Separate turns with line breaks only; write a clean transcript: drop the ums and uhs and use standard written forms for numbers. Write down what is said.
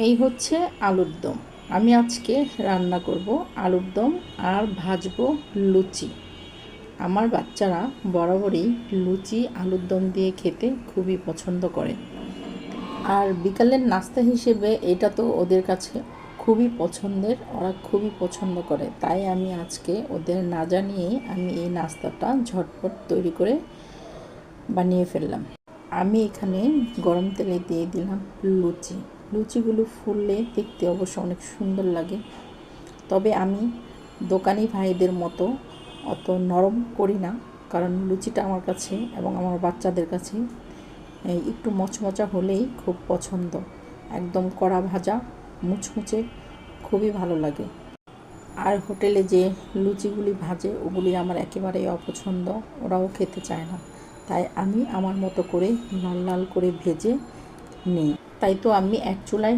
এই হচ্ছে আলুর দম। আমি আজকে রান্না করব আলুর দম আর ভাজবো লুচি। আমার বাচ্চারা বরাবরই লুচি আলুর দম দিয়ে খেতে খুবই পছন্দ করে, আর বিকালের নাস্তা হিসেবে এটা তো ওদের কাছে খুবই পছন্দের, ওরা খুবই পছন্দ করে। তাই আমি আজকে ওদের না জানিয়েই আমি এই নাস্তাটা ঝটপট তৈরি করে বানিয়ে ফেললাম। আমি এখানে গরম তেলে দিয়ে দিলাম লুচি। লুচিগুলো ফুললে দেখতে অবশ্য অনেক সুন্দর লাগে, তবে আমি দোকানি ভাইদের মতো অত নরম করি না, কারণ লুচিটা আমার কাছে এবং আমার বাচ্চাদের কাছে একটু মচমচা হলেই খুব পছন্দ। একদম কড়া ভাজা মুচমুচে খুবই ভালো লাগে। আর হোটেলে যে লুচিগুলি ভাজে ওগুলি আমার একেবারেই অপছন্দ, ওরাও খেতে চায় না। তাই আমি আমার মতো করে লাল লাল করে ভেজে নিই। তাই তো আমি এক চুলায়